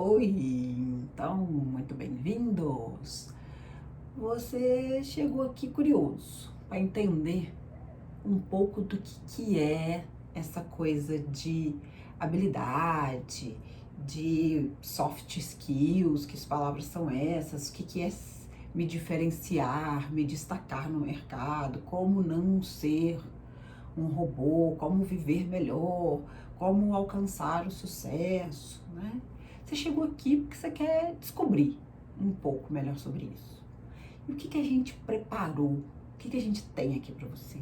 Oi, então, muito bem-vindos. Você chegou aqui curioso para entender um pouco do que é essa coisa de habilidade, de soft skills, que as palavras são essas, o que é me diferenciar, me destacar no mercado, como não ser um robô, como viver melhor, como alcançar o sucesso, né? Você chegou aqui porque você quer descobrir um pouco melhor sobre isso. E o que a gente preparou? O que a gente tem aqui para você?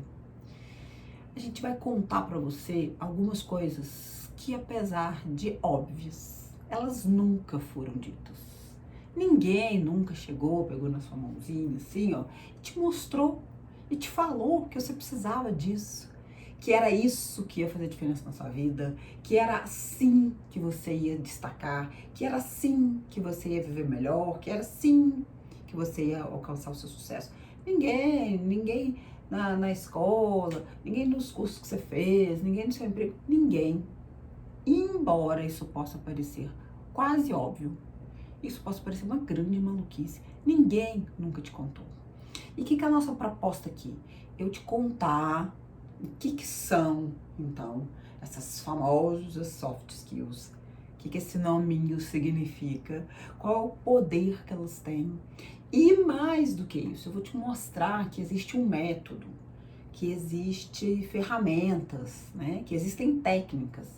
A gente vai contar para você algumas coisas que, apesar de óbvias, elas nunca foram ditas. Ninguém nunca chegou, pegou na sua mãozinha assim, ó, e te mostrou e te falou que você precisava disso, que era isso que ia fazer diferença na sua vida, que era assim que você ia destacar, que era assim que você ia viver melhor, que era assim que você ia alcançar o seu sucesso. Ninguém na escola, ninguém nos cursos que você fez, ninguém no seu emprego, ninguém. Embora isso possa parecer quase óbvio, isso possa parecer uma grande maluquice, ninguém nunca te contou. E o que é a nossa proposta aqui? Eu te contar o que são, então, essas famosas soft skills. O que esse nominho significa? Qual é o poder que elas têm? E mais do que isso, eu vou te mostrar que existe um método, que existe ferramentas, né? Que existem técnicas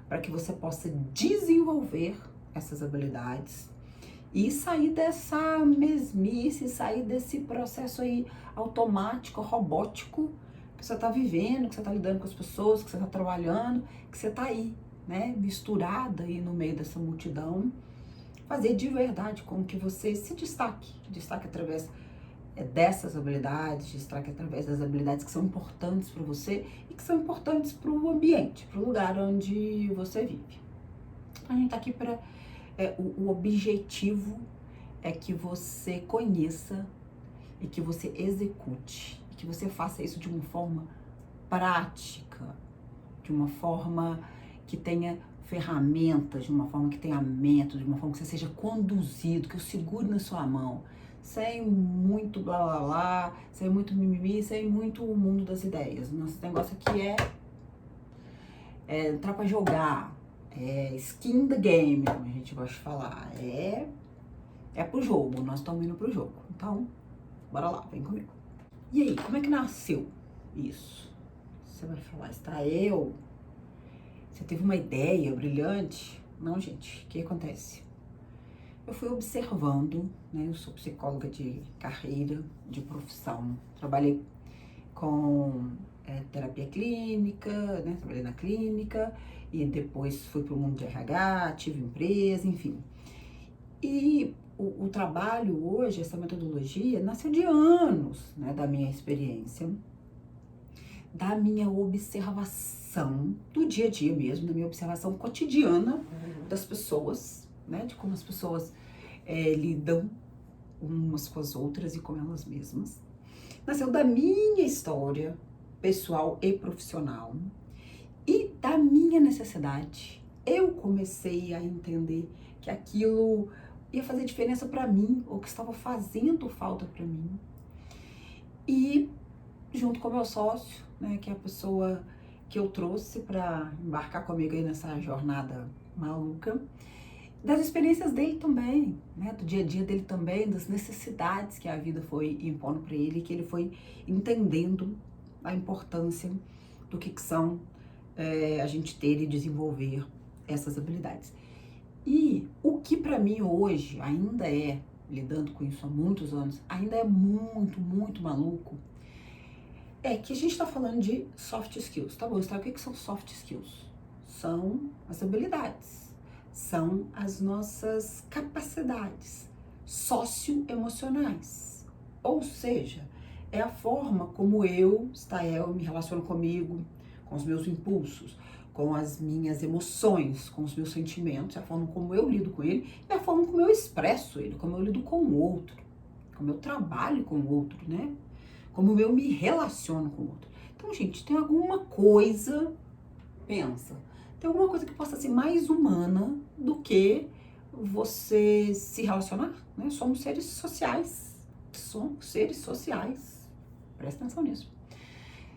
para que você possa desenvolver essas habilidades e sair dessa mesmice, sair desse processo aí automático, robótico que você está vivendo, que você está lidando com as pessoas, que você está trabalhando, que você está aí, né, misturada aí no meio dessa multidão. Fazer de verdade com que você se destaque através dessas habilidades, destaque através das habilidades que são importantes para você e que são importantes para o ambiente, para o lugar onde você vive. A gente está aqui para o objetivo é que você conheça e que você execute, e que você faça isso de uma forma prática, de uma forma que tenha ferramentas, de uma forma que tenha método, de uma forma que você seja conduzido, que eu segure na sua mão, sem muito blá blá blá, sem muito mimimi, sem muito o mundo das ideias. Nosso negócio aqui é entrar pra jogar, é skin the game, como a gente gosta de falar, é pro jogo, nós estamos indo pro jogo. Então, bora lá, vem comigo. E aí, como é que nasceu isso? Você vai falar, Estael, você teve uma ideia brilhante? Não, gente, o que acontece? Eu fui observando, né? Eu sou psicóloga de carreira, de profissão. Trabalhei com terapia clínica, né? Trabalhei na clínica e depois fui para o mundo de RH, tive empresa, enfim. E o trabalho hoje, essa metodologia, nasceu de anos, né, da minha experiência, da minha observação do dia a dia mesmo, da minha observação cotidiana das pessoas, né, de como as pessoas lidam umas com as outras e com elas mesmas. Nasceu da minha história pessoal e profissional e da minha necessidade. Eu comecei a entender que aquilo ia fazer diferença para mim, ou que estava fazendo falta para mim. E junto com o meu sócio, né, que é a pessoa que eu trouxe para embarcar comigo aí nessa jornada maluca, das experiências dele também, né, do dia a dia dele também, das necessidades que a vida foi impondo para ele, que ele foi entendendo a importância do que são a gente ter e desenvolver essas habilidades. E o que para mim hoje ainda lidando com isso há muitos anos, ainda é muito, muito maluco, é que a gente está falando de soft skills. Tá bom, o que são soft skills? São as habilidades, são as nossas capacidades socioemocionais. Ou seja, é a forma como eu, Stael, me relaciono comigo, com os meus impulsos, com as minhas emoções, com os meus sentimentos, a forma como eu lido com ele e a forma como eu expresso ele, como eu lido com o outro, como eu trabalho com o outro, né? Como eu me relaciono com o outro. Então, gente, tem alguma coisa, pensa, tem alguma coisa que possa ser mais humana do que você se relacionar, né? Somos seres sociais. Somos seres sociais. Presta atenção nisso.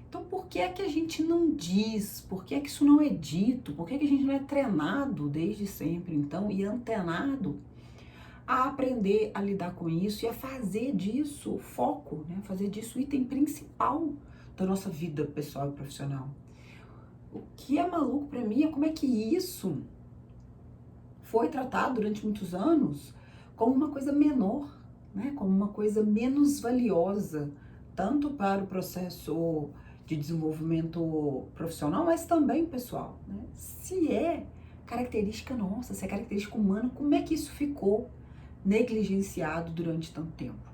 Então, por que é que a gente não diz? Por que é que isso não é dito? Por que é que a gente não é treinado desde sempre, então, e antenado a aprender a lidar com isso e a fazer disso foco, né? Fazer disso o item principal da nossa vida pessoal e profissional. O que é maluco pra mim é como é que isso foi tratado durante muitos anos como uma coisa menor, né? Como uma coisa menos valiosa, tanto para o processo de desenvolvimento profissional, mas também pessoal, né? Se é característica nossa, se é característica humana, como é que isso ficou negligenciado durante tanto tempo?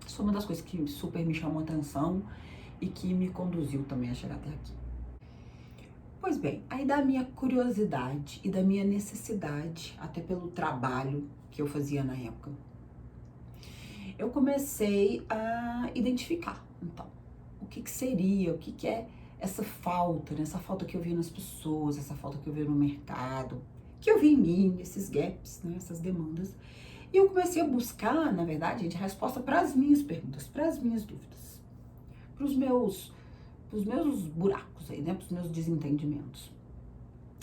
Isso foi uma das coisas que super me chamou a atenção e que me conduziu também a chegar até aqui. Pois bem, aí da minha curiosidade e da minha necessidade, até pelo trabalho que eu fazia na época, eu comecei a identificar, então, o que seria, o que é essa falta, né? Essa falta que eu vi nas pessoas, essa falta que eu vi no mercado, que eu vi em mim, esses gaps, né? Essas demandas. E eu comecei a buscar, na verdade, gente, a resposta para as minhas perguntas, para as minhas dúvidas, para os meus buracos aí, né? Para os meus desentendimentos.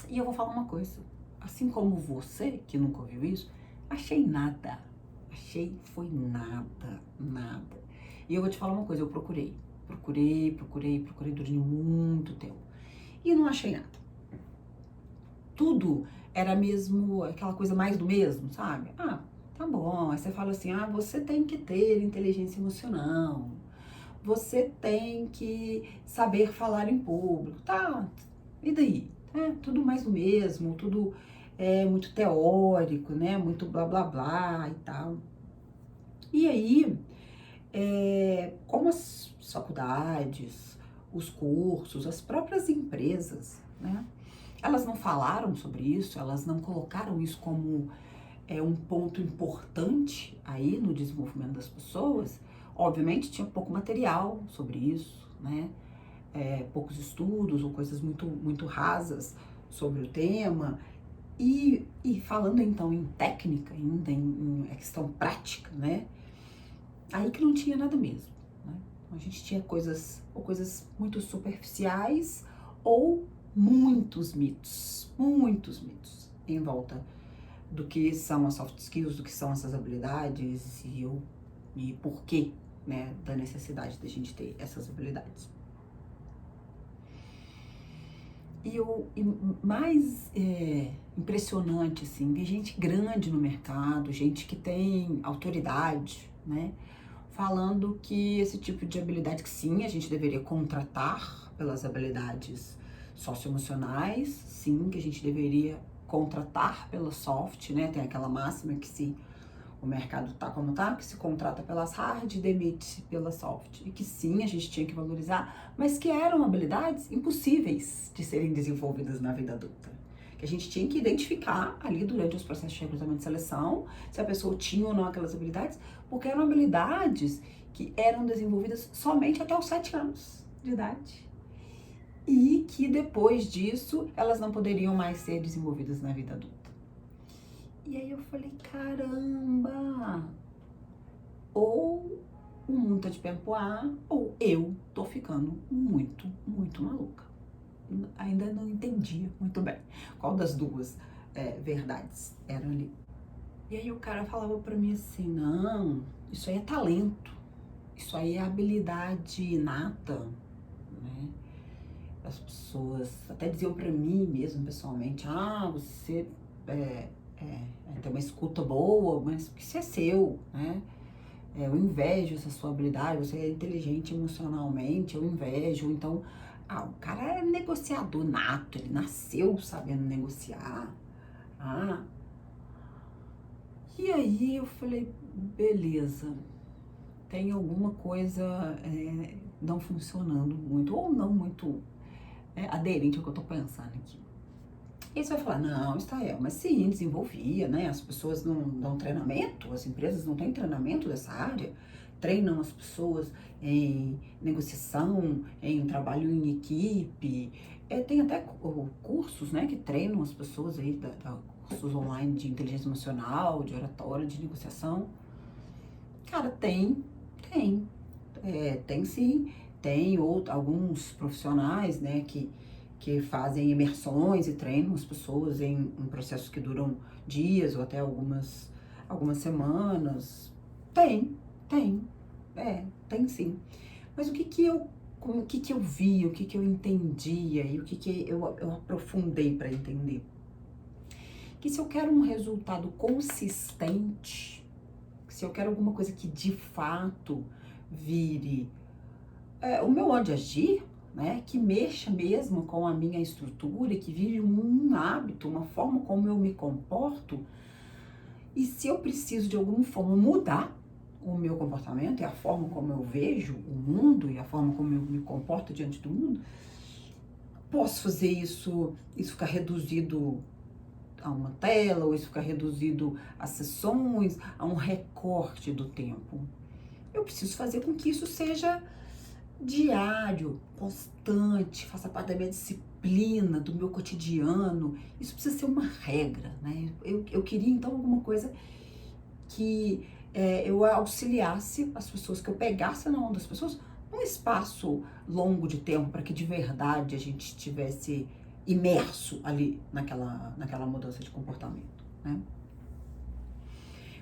E eu vou falar uma coisa, assim como você, que nunca ouviu isso, achei nada. Achei foi nada, nada. E eu vou te falar uma coisa, eu procurei durante muito tempo. E não achei nada. Tudo era mesmo aquela coisa mais do mesmo, sabe? Ah, tá bom. Aí você fala assim, ah, você tem que ter inteligência emocional. Você tem que saber falar em público. Tá, e daí? É tudo mais do mesmo, tudo muito teórico, né? Muito blá blá blá e tal. E aí, como as faculdades, os cursos, as próprias empresas, né? Elas não falaram sobre isso, elas não colocaram isso como um ponto importante aí no desenvolvimento das pessoas. Obviamente tinha pouco material sobre isso, né? Poucos estudos ou coisas muito rasas sobre o tema. E falando então em técnica, ainda em questão prática, né? Aí que não tinha nada mesmo, né? A gente tinha coisas muito superficiais ou muitos mitos em volta do que são as soft skills, do que são essas habilidades e por quê, né, da necessidade da gente ter essas habilidades. E o mais impressionante, assim, ver gente grande no mercado, gente que tem autoridade, né, falando que esse tipo de habilidade, que sim, a gente deveria contratar pelas habilidades socioemocionais, sim, que a gente deveria contratar pela soft, né, tem aquela máxima que se o mercado tá como tá, que se contrata pelas hard e demite pela soft. E que sim, a gente tinha que valorizar, mas que eram habilidades impossíveis de serem desenvolvidas na vida adulta. Que a gente tinha que identificar ali durante os processos de recrutamento e seleção se a pessoa tinha ou não aquelas habilidades, porque eram habilidades que eram desenvolvidas somente até os 7 anos de idade. E que depois disso, elas não poderiam mais ser desenvolvidas na vida adulta. E aí eu falei, caramba, ou o mundo tá de pé pro ar, ou eu tô ficando muito maluca. Ainda não entendia muito bem qual das duas verdades eram ali. E aí o cara falava pra mim assim, não, isso aí é talento, isso aí é habilidade inata, né? As pessoas até diziam pra mim mesmo, pessoalmente, ah, você tem uma escuta boa, mas isso é seu, né? Eu invejo essa sua habilidade, você é inteligente emocionalmente, eu invejo. Então, o cara é negociador nato, ele nasceu sabendo negociar. E aí eu falei, beleza, tem alguma coisa não funcionando muito, ou não muito aderente ao que eu tô pensando aqui. E você vai falar, não, Estael, mas sim, desenvolvia, né? As pessoas não dão treinamento, as empresas não têm treinamento dessa área, treinam as pessoas em negociação, em trabalho em equipe, tem até cursos, né, que treinam as pessoas aí cursos online de inteligência emocional, de oratória, de negociação. Cara, tem, tem sim. Tem alguns profissionais, né, que fazem imersões e treinam as pessoas em processos que duram dias ou até algumas semanas. Tem, tem sim. Mas o que que eu vi, o que que eu entendia e o que que eu aprofundei para entender? Que se eu quero um resultado consistente, se eu quero alguma coisa que de fato vire o meu modo de agir, né, que mexa mesmo com a minha estrutura, que vire um hábito, uma forma como eu me comporto, e se eu preciso de alguma forma mudar o meu comportamento e a forma como eu vejo o mundo e a forma como eu me comporto diante do mundo, posso fazer isso ficar reduzido a uma tela, ou isso ficar reduzido a sessões, a um recorte do tempo. Eu preciso fazer com que isso seja diário, constante, faça parte da minha disciplina, do meu cotidiano. Isso precisa ser uma regra, né? Eu queria então alguma coisa que eu auxiliasse as pessoas, que eu pegasse na mão das pessoas num espaço longo de tempo, para que de verdade a gente estivesse imerso ali naquela mudança de comportamento, né?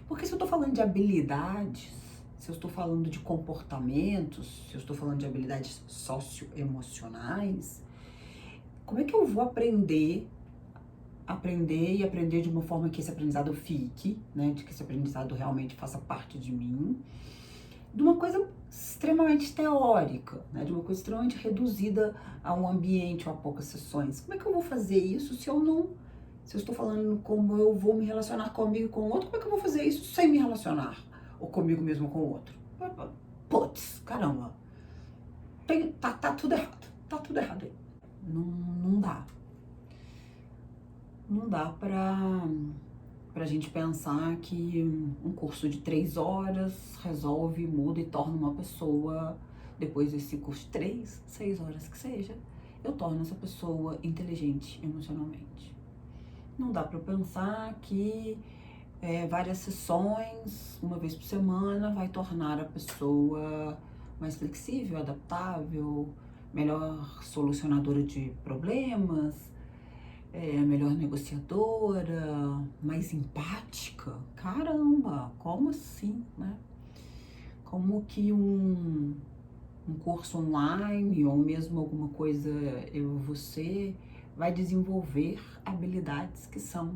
Porque se eu estou falando de habilidades, se eu estou falando de comportamentos, se eu estou falando de habilidades socioemocionais, como é que eu vou aprender de uma forma que esse aprendizado fique, né, de que esse aprendizado realmente faça parte de mim, de uma coisa extremamente teórica, né, de uma coisa extremamente reduzida a um ambiente ou a poucas sessões. Como é que eu vou fazer isso se eu estou falando como eu vou me relacionar comigo e com o outro, como é que eu vou fazer isso sem me relacionar? Ou comigo mesmo com o outro? Putz, caramba, tá tudo errado aí. Não dá. Não dá pra gente pensar que um curso de 3 horas resolve, muda e torna uma pessoa, depois desse curso de 3, 6 horas que seja, eu torno essa pessoa inteligente emocionalmente. Não dá pra pensar que várias sessões, uma vez por semana, vai tornar a pessoa mais flexível, adaptável, melhor solucionadora de problemas, melhor negociadora, mais empática. Caramba, como assim, né? Como que um curso online ou mesmo alguma coisa você vai desenvolver habilidades que são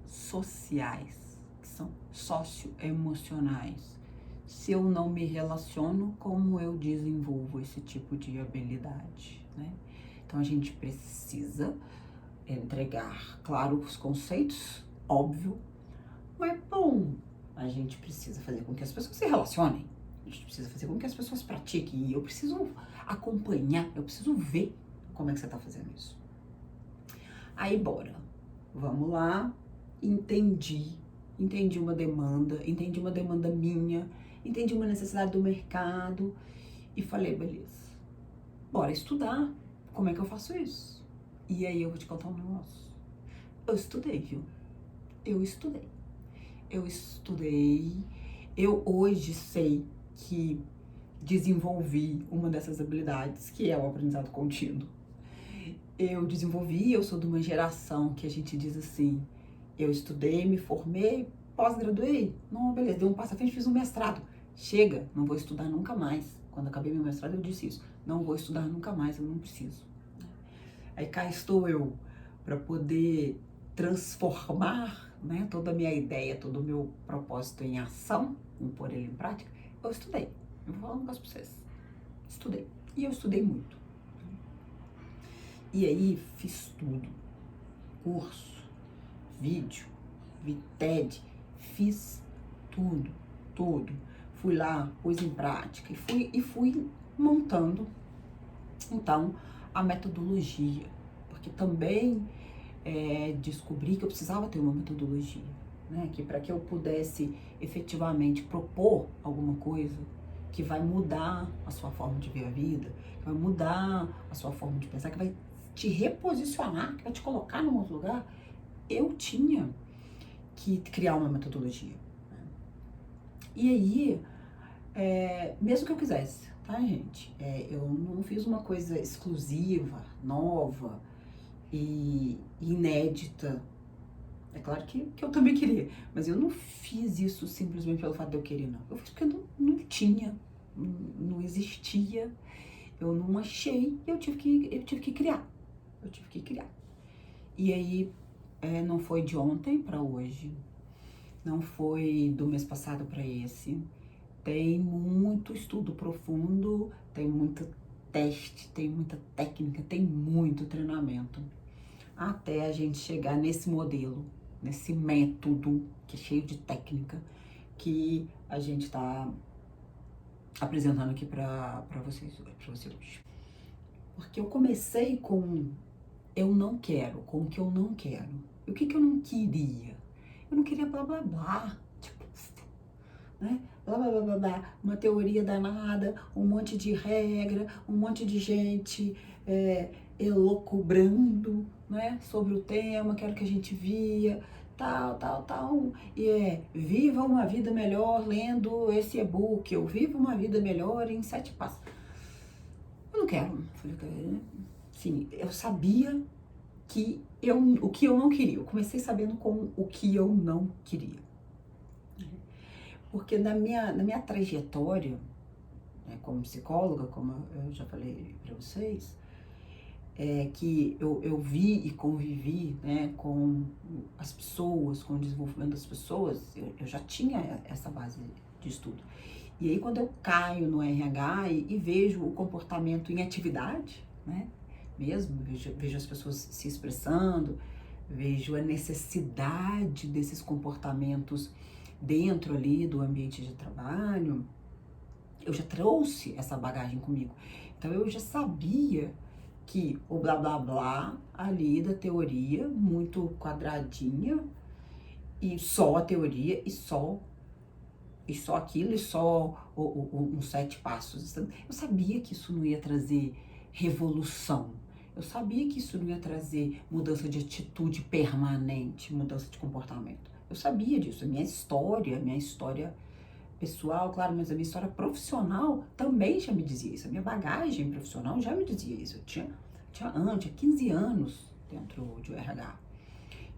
sociais, que são socioemocionais. Se eu não me relaciono, como eu desenvolvo esse tipo de habilidade, né? Então a gente precisa entregar, claro, os conceitos, óbvio, mas bom, a gente precisa fazer com que as pessoas se relacionem, a gente precisa fazer com que as pessoas pratiquem, e eu preciso acompanhar, eu preciso ver como é que você tá fazendo isso. Aí, bora, vamos lá, entendi uma demanda minha, entendi uma necessidade do mercado, e falei, beleza, bora estudar, como é que eu faço isso? E aí eu vou te contar um negócio. Eu estudei, viu? Eu estudei. Eu hoje sei que desenvolvi uma dessas habilidades, que é o aprendizado contínuo. Eu sou de uma geração que a gente diz assim, eu estudei, me formei, pós-graduei, não, beleza, dei um passo à frente, fiz um mestrado. Chega, não vou estudar nunca mais. Quando acabei meu mestrado eu disse isso, não vou estudar nunca mais, eu não preciso. Aí cá estou eu para poder transformar, né, toda a minha ideia, todo o meu propósito em ação, em pôr ele em prática. Eu estudei, eu vou falar um negócio para vocês. Estudei, e eu estudei muito. E aí fiz tudo, curso, vídeo, vi TED, fiz tudo. Fui lá, pus em prática e fui montando, então, a metodologia, porque também descobri que eu precisava ter uma metodologia, né? Que para que eu pudesse efetivamente propor alguma coisa que vai mudar a sua forma de ver a vida, que vai mudar a sua forma de pensar, que vai te reposicionar, que vai te colocar num outro lugar, eu tinha que criar uma metodologia. Né? E aí, mesmo que eu quisesse, tá, gente? Eu não fiz uma coisa exclusiva, nova e inédita. É claro que eu também queria, mas eu não fiz isso simplesmente pelo fato de eu querer, não. Eu fiz porque não tinha, não existia, eu não achei, eu tive que criar. Eu tive que criar. E aí, não foi de ontem para hoje, não foi do mês passado para esse. Tem muito estudo profundo, tem muito teste, tem muita técnica, tem muito treinamento até a gente chegar nesse modelo, nesse método que é cheio de técnica que a gente está apresentando aqui para vocês hoje. Porque eu comecei com eu não quero, com o que eu não quero. E o que eu não queria? Eu não queria blá blá blá, tipo, né? Blá blá blá blá blá, uma teoria danada, um monte de regra, um monte de gente elocubrando, né, sobre o tema, que era o que a gente via, tal. E viva uma vida melhor lendo esse e-book, ou viva uma vida melhor em 7 passos. Eu não quero. Sim, eu sabia que o que eu não queria. Eu comecei sabendo com o que eu não queria. Porque na minha trajetória, né, como psicóloga, como eu já falei para vocês, que eu vi e convivi, né, com as pessoas, com o desenvolvimento das pessoas, eu já tinha essa base de estudo. E aí quando eu caio no RH e vejo o comportamento em atividade, né, mesmo, vejo as pessoas se expressando, vejo a necessidade desses comportamentos dentro ali do ambiente de trabalho, eu já trouxe essa bagagem comigo. Então eu já sabia que o blá blá blá ali da teoria, muito quadradinha, e só a teoria, e só aquilo, e só uns 7 passos. Eu sabia que isso não ia trazer revolução. Eu sabia que isso não ia trazer mudança de atitude permanente, mudança de comportamento. Eu sabia disso. A minha história pessoal, claro, mas a minha história profissional também já me dizia isso. A minha bagagem profissional já me dizia isso. Eu tinha 15 anos dentro de RH.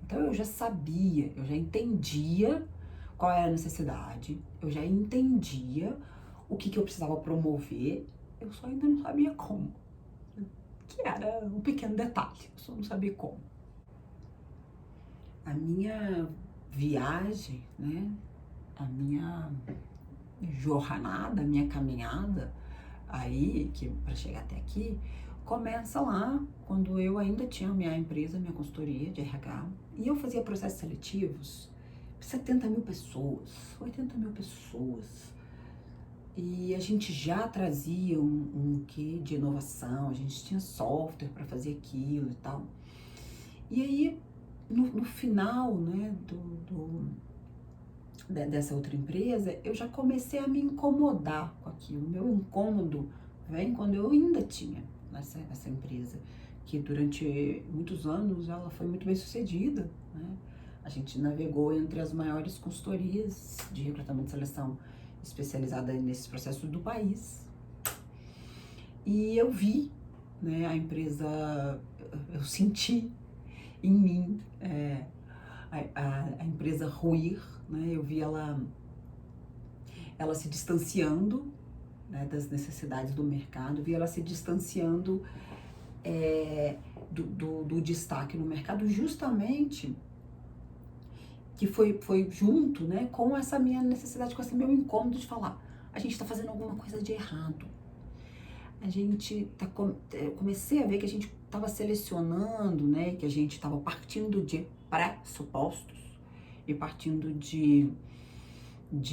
Então eu já sabia, eu já entendia qual era a necessidade, eu já entendia o que eu precisava promover, eu só ainda não sabia como. Que era um pequeno detalhe, eu só não sabia como. A minha viagem, né, a minha jornada, a minha caminhada aí, que para chegar até aqui, começa lá quando eu ainda tinha minha empresa, minha consultoria de RH, e eu fazia processos seletivos, 70 mil pessoas, 80 mil pessoas, e a gente já trazia um quê de inovação, a gente tinha software para fazer aquilo e tal. E aí, no final, né, dessa outra empresa, eu já comecei a me incomodar com aquilo. Meu incômodo vem quando eu ainda tinha essa empresa, que durante muitos anos ela foi muito bem sucedida, né? A gente navegou entre as maiores consultorias de recrutamento e seleção especializada nesses processos do país. E eu vi, né, a empresa, eu senti em mim a empresa ruir, né? Eu vi ela se distanciando, né, das necessidades do mercado, vi ela se distanciando do destaque no mercado, justamente que foi junto, né, com essa minha necessidade, com esse meu incômodo de falar, a gente está fazendo alguma coisa de errado. Eu comecei a ver que a gente estava selecionando, né, que a gente estava partindo de pressupostos e partindo de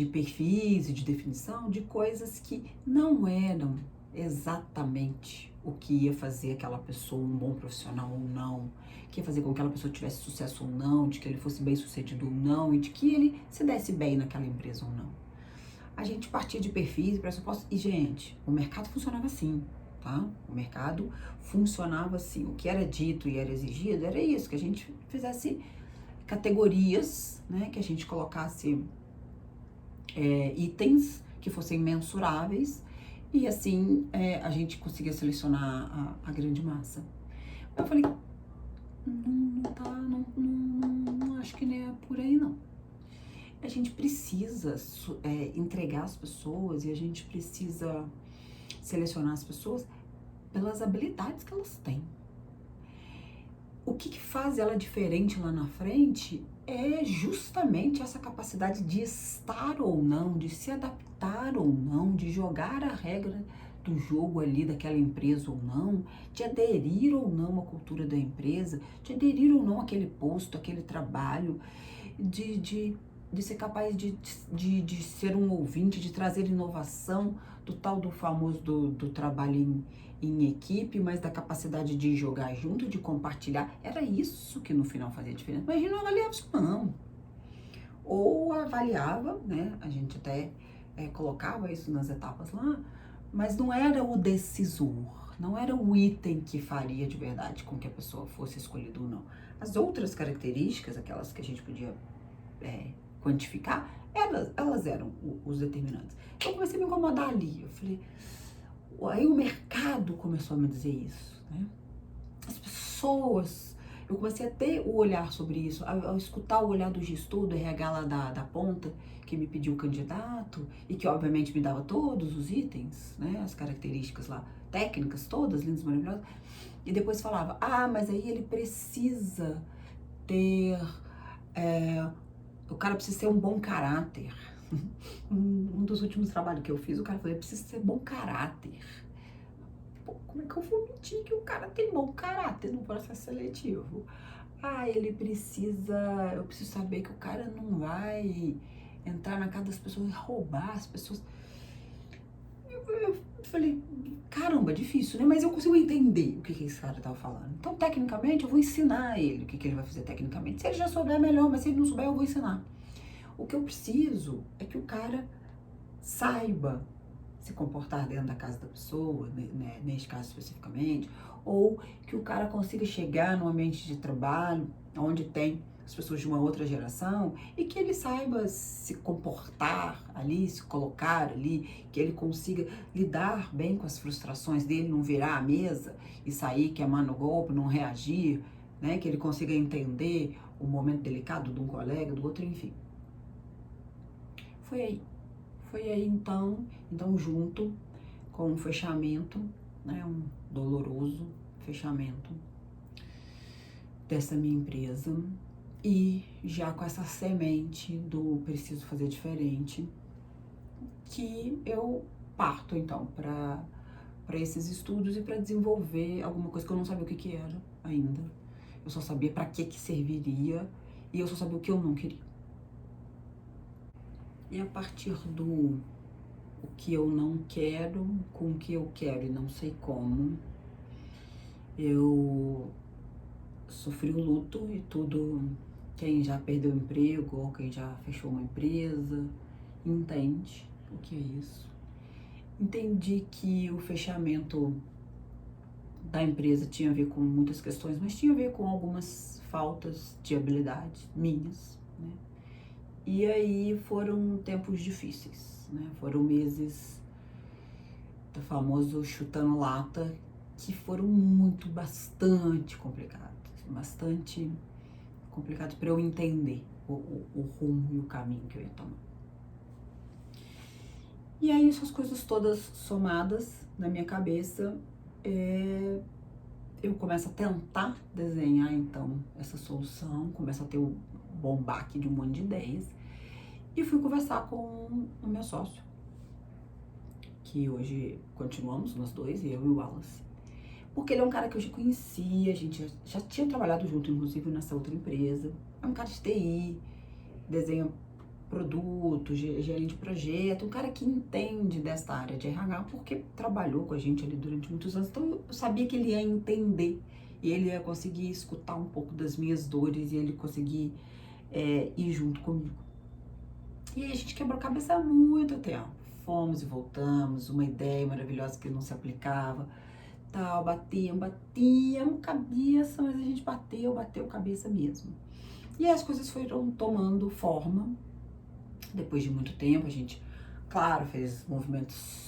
perfis e de definição de coisas que não eram exatamente o que ia fazer aquela pessoa um bom profissional ou não, que ia fazer com que aquela pessoa tivesse sucesso ou não, de que ele fosse bem sucedido ou não, e de que ele se desse bem naquela empresa ou não. A gente partia de perfis e pressupostos, e gente, o mercado funcionava assim, tá? O mercado funcionava assim, o que era dito e era exigido era isso, que a gente fizesse categorias, né, que a gente colocasse itens que fossem mensuráveis e assim a gente conseguia selecionar a grande massa. Eu falei, não acho que nem é por aí não. A gente precisa entregar as pessoas e a gente precisa selecionar as pessoas pelas habilidades que elas têm. O que faz ela diferente lá na frente é justamente essa capacidade de estar ou não, de se adaptar ou não, de jogar a regra do jogo ali daquela empresa ou não, de aderir ou não à cultura da empresa, de aderir ou não àquele posto, àquele trabalho, de ser capaz de ser um ouvinte, de trazer inovação do tal do famoso do trabalho em equipe, mas da capacidade de jogar junto, de compartilhar. Era isso que no final fazia diferença. Mas a gente não avaliava isso não. Ou avaliava, né? A gente até colocava isso nas etapas lá, mas não era o decisor, não era o item que faria de verdade com que a pessoa fosse escolhida ou não. As outras características, aquelas que a gente podia quantificar, elas eram os determinantes. Então eu comecei a me incomodar ali. Eu falei, aí o mercado começou a me dizer isso, né? As pessoas, eu comecei a ter o olhar sobre isso, ao escutar o olhar do gestor, do RH lá da ponta, que me pediu o candidato e que obviamente me dava todos os itens, né? As características lá, técnicas todas, lindas, maravilhosas. E depois falava, mas aí ele precisa ter... o cara precisa ter um bom caráter. Um dos últimos trabalhos que eu fiz, o cara falou, precisa ter bom caráter. Pô, como é que eu vou mentir que o cara tem bom caráter no processo seletivo? Ele precisa... Eu preciso saber que o cara não vai entrar na casa das pessoas e roubar as pessoas. Eu falei, caramba, difícil, né? Mas eu consigo entender o que esse cara tava falando. Então, tecnicamente, eu vou ensinar ele o que ele vai fazer tecnicamente. Se ele já souber, melhor, mas se ele não souber, eu vou ensinar. O que eu preciso é que o cara saiba se comportar dentro da casa da pessoa, né, neste caso especificamente, ou que o cara consiga chegar no ambiente de trabalho, onde tem as pessoas de uma outra geração, e que ele saiba se comportar ali, se colocar ali, que ele consiga lidar bem com as frustrações dele, não virar a mesa e sair queimando o golpe, não reagir, né, que ele consiga entender o momento delicado de um colega, do outro, enfim. Foi aí então junto com um fechamento, né, um doloroso fechamento dessa minha empresa e já com essa semente do preciso fazer diferente, que eu parto então para esses estudos e para desenvolver alguma coisa que eu não sabia o que era ainda. Eu só sabia para que serviria e eu só sabia o que eu não queria. E a partir do o que eu não quero, com o que eu quero e não sei como, eu sofri o luto e tudo. Quem já perdeu o emprego ou quem já fechou uma empresa entende o que é isso. Entendi que o fechamento da empresa tinha a ver com muitas questões, mas tinha a ver com algumas faltas de habilidade minhas, né? E aí foram tempos difíceis, né? Foram meses do famoso chutando lata, que foram bastante complicados para eu entender o rumo e o caminho que eu ia tomar. E aí essas coisas todas somadas na minha cabeça, eu começo a tentar desenhar então essa solução, começo a ter um bom baque de um monte de ideias e fui conversar com o meu sócio, que hoje continuamos nós dois, eu e o Wallace, porque ele é um cara que eu já conhecia, a gente já tinha trabalhado junto, inclusive nessa outra empresa. É um cara de TI, desenha produto, gerente de projeto, um cara que entende dessa área de RH, porque trabalhou com a gente ali durante muitos anos, então eu sabia que ele ia entender e ele ia conseguir escutar um pouco das minhas dores e ele conseguir ir junto comigo. E aí a gente quebrou a cabeça há muito tempo. Fomos e voltamos, uma ideia maravilhosa que não se aplicava, tal, batiam cabeça, mas a gente bateu cabeça mesmo. E aí as coisas foram tomando forma. Depois de muito tempo, a gente, claro, fez movimentos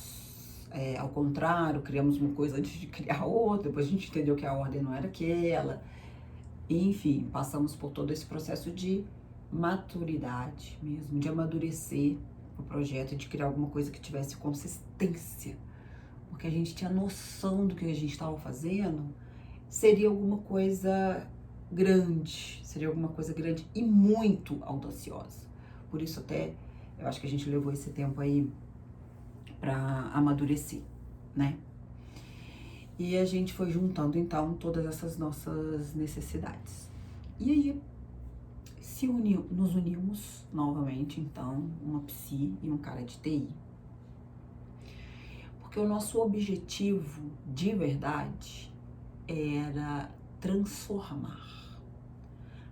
ao contrário, criamos uma coisa antes de criar outra, depois a gente entendeu que a ordem não era aquela. Enfim, passamos por todo esse processo de maturidade mesmo, de amadurecer o projeto, de criar alguma coisa que tivesse consistência, porque a gente tinha noção do que a gente estava fazendo, seria alguma coisa grande e muito audaciosa. Por isso até, eu acho que a gente levou esse tempo aí para amadurecer, né? E a gente foi juntando, então, todas essas nossas necessidades. E aí, nos unimos novamente, então, uma psi e um cara de TI. Porque o nosso objetivo, de verdade, era transformar.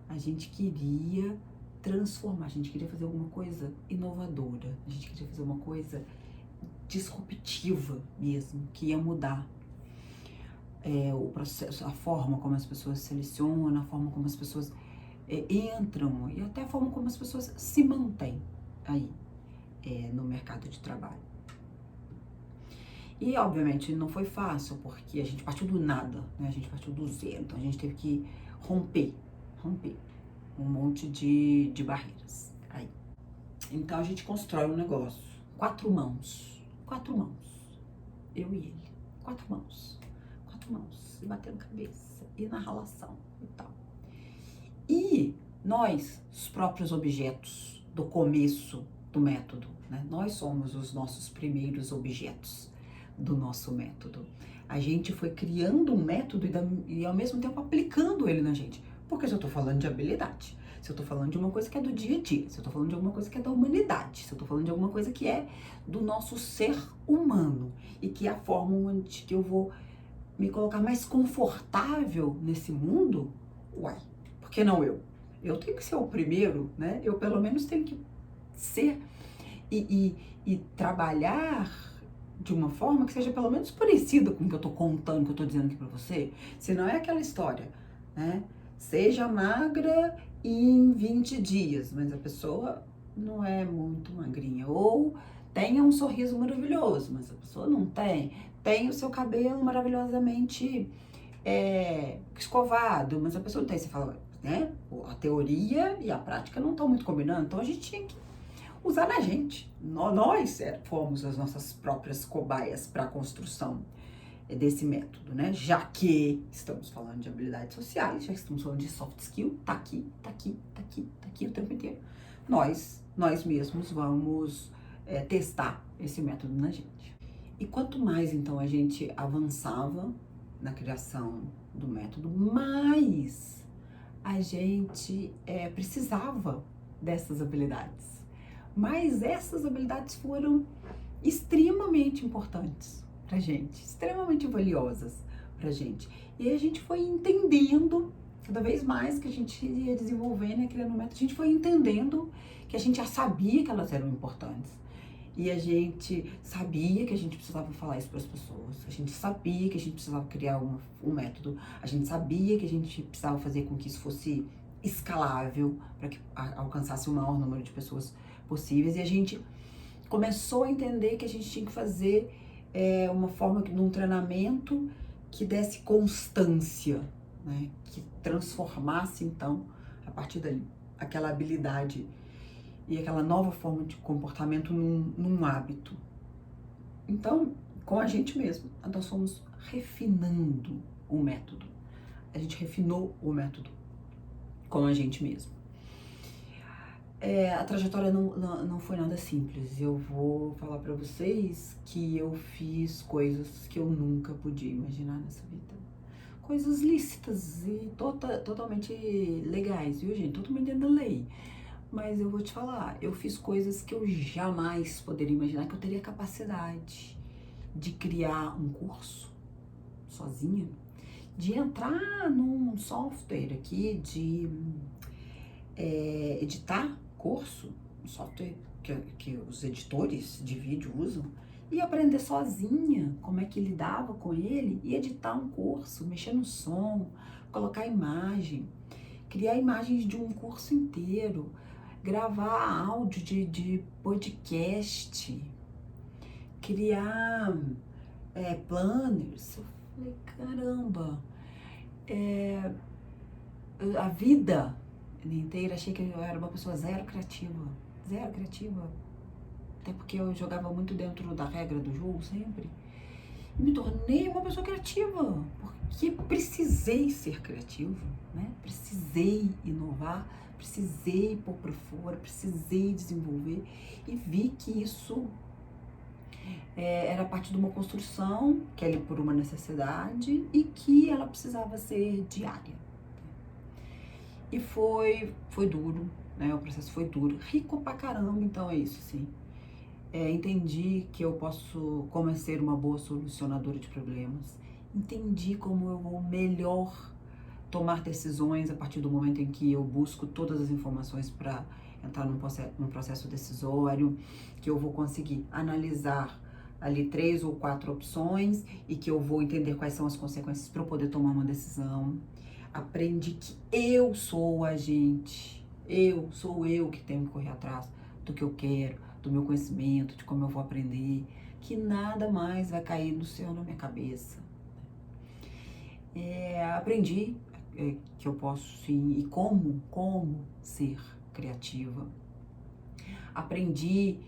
A gente queria transformar, a gente queria fazer alguma coisa inovadora, a gente queria fazer uma coisa disruptiva mesmo, que ia mudar o processo, a forma como as pessoas selecionam, a forma como as pessoas entram e até a forma como as pessoas se mantêm aí no mercado de trabalho. E obviamente não foi fácil, porque a gente partiu do nada, né? A gente partiu do zero, então a gente teve que romper um monte de barreiras aí. Então a gente constrói um negócio, quatro mãos, eu e ele, quatro mãos, e batendo cabeça, e na relação e tal. E nós, os próprios objetos do começo do método, né? Nós somos os nossos primeiros objetos do nosso método. A gente foi criando um método e ao mesmo tempo aplicando ele na gente. Porque se eu tô falando de habilidade, se eu tô falando de uma coisa que é do dia a dia, se eu tô falando de alguma coisa que é da humanidade, se eu tô falando de alguma coisa que é do nosso ser humano e que é a forma onde que eu vou me colocar mais confortável nesse mundo, uai, por que não eu? Eu tenho que ser o primeiro, né? Eu pelo menos tenho que ser e trabalhar de uma forma que seja pelo menos parecida com o que eu tô contando, que eu tô dizendo aqui pra você. Senão é aquela história, né? Seja magra em 20 dias, mas a pessoa não é muito magrinha. Ou tenha um sorriso maravilhoso, mas a pessoa não tem. Tem o seu cabelo maravilhosamente escovado, mas a pessoa não tem. Você fala, né? A teoria e a prática não estão muito combinando, então a gente tinha que usar na gente. Nós fomos as nossas próprias cobaias para a construção desse método, né? Já que estamos falando de habilidades sociais, já que estamos falando de soft skill, tá aqui o tempo inteiro. Nós mesmos vamos testar esse método na gente. E quanto mais, então, a gente avançava na criação do método, mais a gente precisava dessas habilidades. Mas essas habilidades foram extremamente importantes pra gente, extremamente valiosas pra gente. E aí a gente foi entendendo, cada vez mais que a gente ia desenvolvendo e criando um método, a gente foi entendendo que a gente já sabia que elas eram importantes. E a gente sabia que a gente precisava falar isso para as pessoas, a gente sabia que a gente precisava criar um método, a gente sabia que a gente precisava fazer com que isso fosse escalável, para que alcançasse o maior número de pessoas possíveis, e a gente começou a entender que a gente tinha que fazer uma forma num treinamento que desse constância, né? Que transformasse então, a partir dali, aquela habilidade e aquela nova forma de comportamento num hábito. Então, com a gente mesmo, nós fomos refinando o método. A gente refinou o método com a gente mesmo. A trajetória não foi nada simples. Eu vou falar pra vocês que eu fiz coisas que eu nunca podia imaginar nessa vida. Coisas lícitas e totalmente legais, viu, gente? Totalmente dentro da lei. Mas eu vou te falar, eu fiz coisas que eu jamais poderia imaginar que eu teria capacidade de criar um curso sozinha, de entrar num software aqui, de editar curso, um software que os editores de vídeo usam, e aprender sozinha como é que lidava com ele e editar um curso, mexer no som, colocar imagem, criar imagens de um curso inteiro, gravar áudio de podcast, criar planners. Eu falei, caramba, a vida inteira achei que eu era uma pessoa zero criativa. Até porque eu jogava muito dentro da regra do jogo sempre. E me tornei uma pessoa criativa, porque precisei ser criativo, né? Precisei inovar, precisei pôr para fora, precisei desenvolver e vi que isso era parte de uma construção, que é ali por uma necessidade e que ela precisava ser diária. E foi duro, né? O processo foi duro, rico pra caramba, então é isso, assim. Entendi que eu posso, como ser uma boa solucionadora de problemas, entendi como eu vou melhor tomar decisões a partir do momento em que eu busco todas as informações para entrar num processo decisório, que eu vou conseguir analisar ali 3 ou 4 opções e que eu vou entender quais são as consequências para eu poder tomar uma decisão. Aprendi que eu sou o agente, sou eu que tenho que correr atrás do que eu quero, do meu conhecimento, de como eu vou aprender, que nada mais vai cair do céu na minha cabeça. Aprendi que eu posso sim, e como ser criativa. Aprendi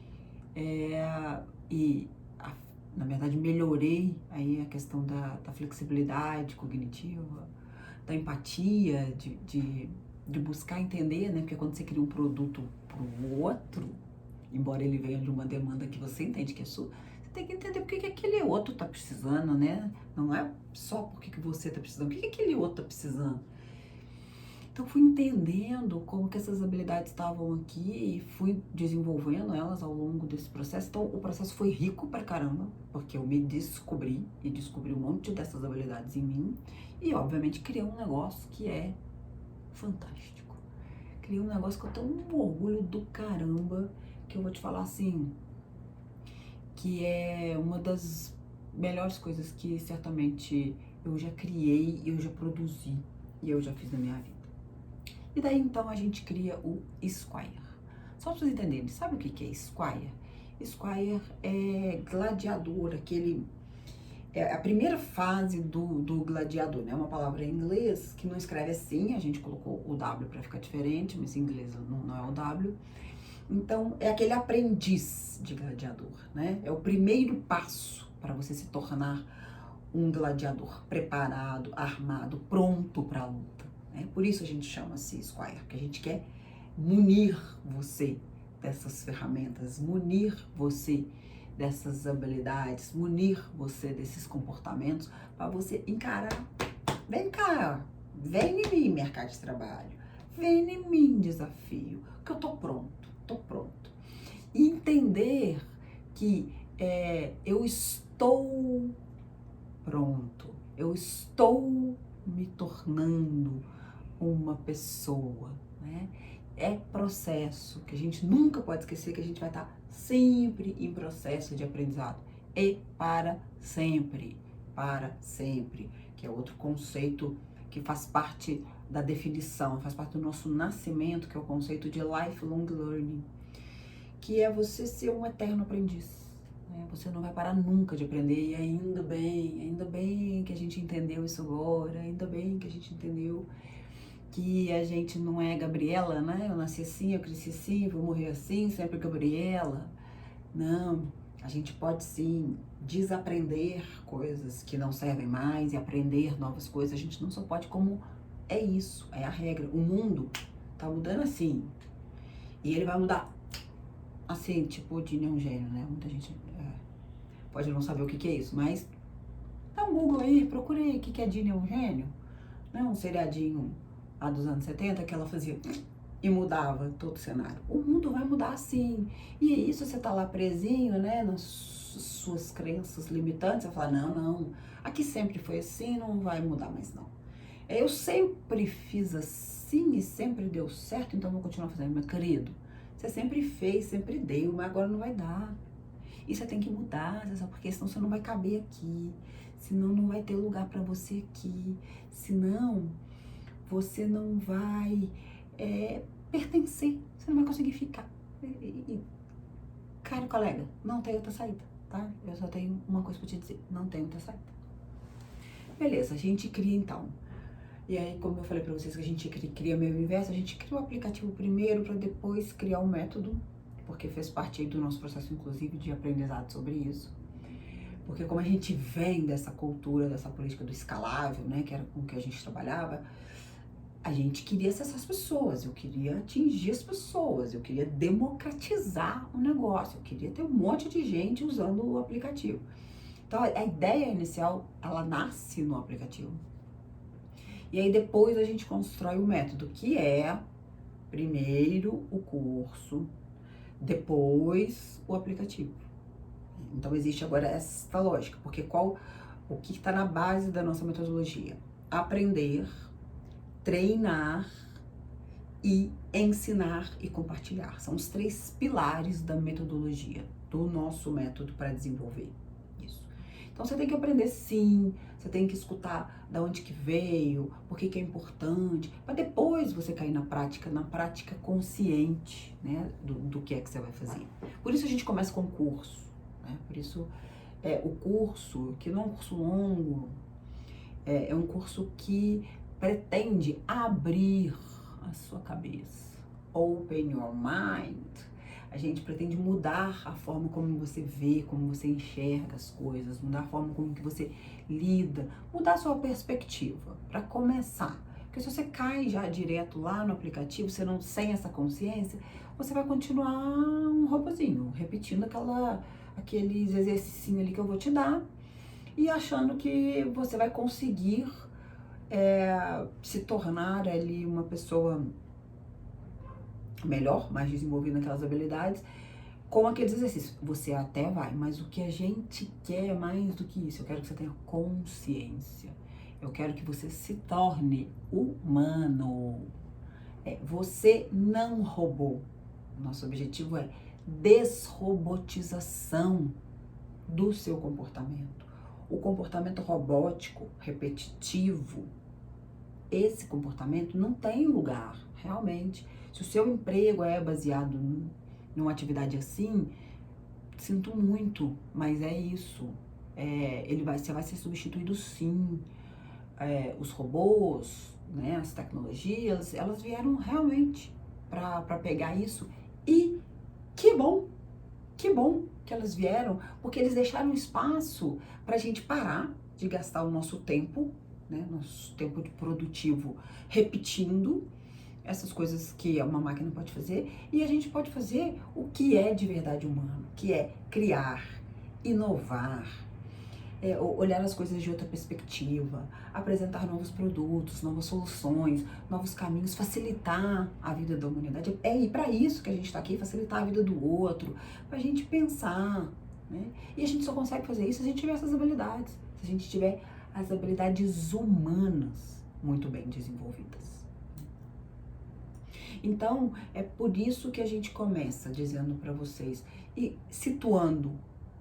na verdade, melhorei aí a questão da flexibilidade cognitiva, da empatia, de buscar entender, né? Porque quando você cria um produto para o outro, embora ele venha de uma demanda que você entende que é sua, você tem que entender porque que aquele outro tá precisando, né? Não é só porque que você tá precisando, o que aquele outro tá precisando. Então fui entendendo como que essas habilidades estavam aqui e fui desenvolvendo elas ao longo desse processo. Então o processo foi rico pra caramba, porque eu me descobri e descobri um monte dessas habilidades em mim e obviamente criei um negócio que é fantástico. Criei um negócio que eu tenho um orgulho do caramba, que eu vou te falar assim, que é uma das melhores coisas que certamente eu já criei, eu já produzi e eu já fiz na minha vida. E daí então a gente cria o Squire. Só para vocês entenderem, sabe o que é Squire? Squire é gladiador, é a primeira fase do gladiador, né? Uma palavra em inglês que não escreve assim, a gente colocou o W para ficar diferente, mas em inglês não é o W. Então, é aquele aprendiz de gladiador, né? É o primeiro passo para você se tornar um gladiador preparado, armado, pronto para a luta. Né? Por isso a gente chama-se Squire, porque a gente quer munir você dessas ferramentas, munir você dessas habilidades, munir você desses comportamentos para você encarar. Vem cá, vem em mim, mercado de trabalho, vem em mim, desafio, que eu tô pronto. E entender que eu estou pronto, eu estou me tornando uma pessoa, né? É processo, que a gente nunca pode esquecer que a gente vai estar sempre em processo de aprendizado. E para sempre, que é outro conceito que faz parte da definição, faz parte do nosso nascimento, que é o conceito de lifelong learning, que é você ser um eterno aprendiz. Né? Você não vai parar nunca de aprender, e ainda bem que a gente entendeu isso agora, ainda bem que a gente entendeu que a gente não é Gabriela, né? Eu nasci assim, eu cresci assim, vou morrer assim, sempre Gabriela. Não, a gente pode sim desaprender coisas que não servem mais e aprender novas coisas. A gente não só pode, como é isso, é a regra. O mundo tá mudando assim, e ele vai mudar assim, tipo, o Dini é um gênio, né? Muita gente pode não saber o que é isso, mas dá um Google aí, procura aí o que é Dini é um gênio. Né? Um seriadinho lá dos anos 70 que ela fazia e mudava todo o cenário. O mundo vai mudar sim. E é isso, você tá lá presinho, né, nas suas crenças limitantes, você fala, não, aqui sempre foi assim, não vai mudar mais não. Eu sempre fiz assim e sempre deu certo, então vou continuar fazendo. Meu querido, você sempre fez, sempre deu, mas agora não vai dar. E você tem que mudar, sabe? Porque senão você não vai caber aqui, senão não vai ter lugar para você aqui, senão você não vai pertencer, você não vai conseguir ficar. Caro colega, não tem outra saída, tá? Eu só tenho uma coisa pra te dizer, não tem outra saída. Beleza, a gente cria então. E aí, como eu falei pra vocês que a gente cria meio universo, a gente cria o aplicativo primeiro para depois criar o método, porque fez parte aí do nosso processo, inclusive, de aprendizado sobre isso. Porque como a gente vem dessa cultura, dessa política do escalável, né, que era com que a gente trabalhava, a gente queria acessar as pessoas, eu queria atingir as pessoas, eu queria democratizar o negócio, eu queria ter um monte de gente usando o aplicativo. Então, a ideia inicial, ela nasce no aplicativo. E aí depois a gente constrói o método, que é primeiro o curso, depois o aplicativo. Então existe agora essa lógica, porque o que está na base da nossa metodologia? Aprender, treinar e ensinar e compartilhar. São os 3 pilares da metodologia, do nosso método para desenvolver isso. Então você tem que aprender sim, você tem que escutar da onde que veio, por que que é importante, para depois você cair na prática consciente, né, do que é que você vai fazer. Por isso a gente começa com o curso, né? Por isso o curso, que não é um curso longo, é um curso que pretende abrir a sua cabeça. Open your mind. A gente pretende mudar a forma como você vê, como você enxerga as coisas, mudar a forma como que você lida, mudar a sua perspectiva, para começar. Porque se você cai já direto lá no aplicativo, você não sem essa consciência, você vai continuar um robozinho, repetindo aqueles exercícios ali que eu vou te dar e achando que você vai conseguir se tornar ali uma pessoa melhor, mais desenvolvida naquelas habilidades, com aqueles exercícios. Você até vai, mas o que a gente quer é mais do que isso. Eu quero que você tenha consciência. Eu quero que você se torne humano. Você não robô. Nosso objetivo é desrobotização do seu comportamento. O comportamento robótico, repetitivo, esse comportamento não tem lugar, realmente. Se o seu emprego é baseado numa atividade assim, sinto muito, mas é isso. Você vai ser substituído sim. Os robôs, né, as tecnologias, elas vieram realmente para pegar isso. E que bom que elas vieram, porque eles deixaram espaço para a gente parar de gastar o nosso tempo, né, nosso tempo de produtivo, repetindo essas coisas que uma máquina pode fazer, e a gente pode fazer o que é de verdade humano, que é criar, inovar, olhar as coisas de outra perspectiva, apresentar novos produtos, novas soluções, novos caminhos, facilitar a vida da humanidade. E para isso que a gente está aqui, facilitar a vida do outro, para a gente pensar, né? E a gente só consegue fazer isso se a gente tiver essas habilidades, se a gente tiver as habilidades humanas muito bem desenvolvidas. Então, é por isso que a gente começa dizendo para vocês e situando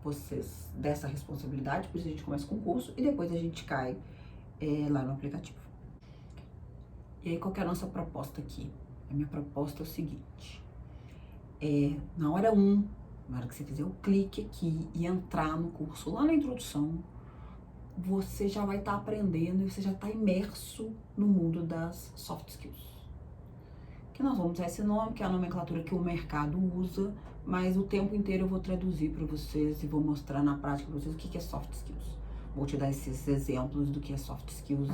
vocês dessa responsabilidade, por isso a gente começa com o curso e depois a gente cai lá no aplicativo. E aí, qual que é a nossa proposta aqui? A minha proposta é o seguinte, na hora que você fizer o clique aqui e entrar no curso, lá na introdução, você já vai estar aprendendo e você já está imerso no mundo das soft skills. Que nós vamos usar esse nome, que é a nomenclatura que o mercado usa, mas o tempo inteiro eu vou traduzir para vocês e vou mostrar na prática para vocês o que é soft skills. Vou te dar esses exemplos do que é soft skills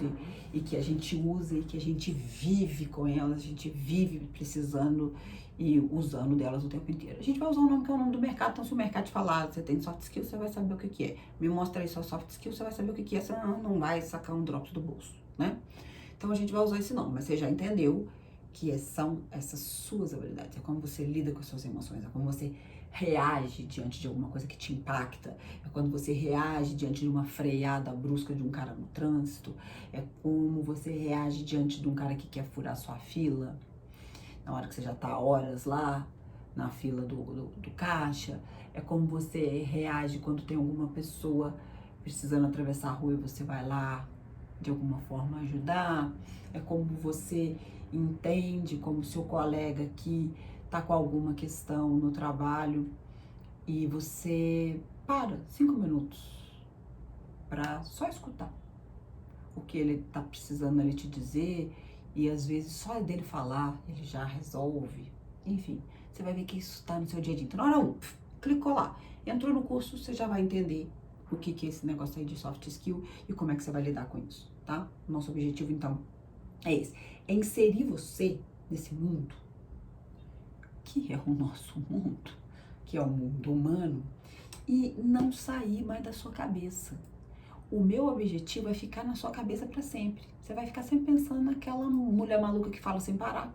e que a gente usa e que a gente vive com elas, a gente vive precisando e usando delas o tempo inteiro. A gente vai usar o nome que é o nome do mercado, então se o mercado te falar, você tem soft skills, você vai saber o que é. Me mostra aí sua soft skills, você vai saber o que é, senão não vai sacar um drops do bolso, né? Então a gente vai usar esse nome, mas você já entendeu que são essas suas habilidades, é como você lida com as suas emoções, é como você reage diante de alguma coisa que te impacta, é quando você reage diante de uma freada brusca de um cara no trânsito, é como você reage diante de um cara que quer furar sua fila, na hora que você já tá horas lá na fila do caixa, é como você reage quando tem alguma pessoa precisando atravessar a rua e você vai lá de alguma forma ajudar, é como você entende, como seu colega que tá com alguma questão no trabalho e você para 5 minutos para só escutar o que ele tá precisando ali te dizer, e às vezes só dele falar ele já resolve. Enfim, você vai ver que isso está no seu dia a dia. Então, na hora 1, clicou lá, entrou no curso, você já vai entender o que é esse negócio aí de soft skill e como é que você vai lidar com isso, tá? Nosso objetivo, então, é esse. É inserir você nesse mundo, que é o nosso mundo, que é o mundo humano, e não sair mais da sua cabeça. O meu objetivo é ficar na sua cabeça para sempre. Você vai ficar sempre pensando naquela mulher maluca que fala sem parar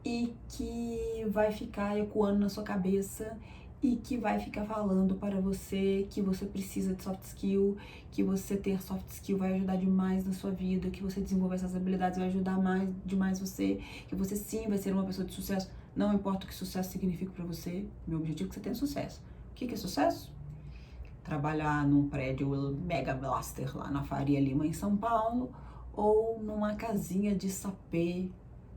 e que vai ficar ecoando na sua cabeça e que vai ficar falando para você que você precisa de soft skill, que você ter soft skill vai ajudar demais na sua vida, que você desenvolver essas habilidades vai ajudar demais você, que você sim vai ser uma pessoa de sucesso. Não importa o que sucesso significa para você, meu objetivo é que você tenha sucesso. O que é sucesso? Trabalhar num prédio Mega Blaster lá na Faria Lima, em São Paulo, ou numa casinha de sapê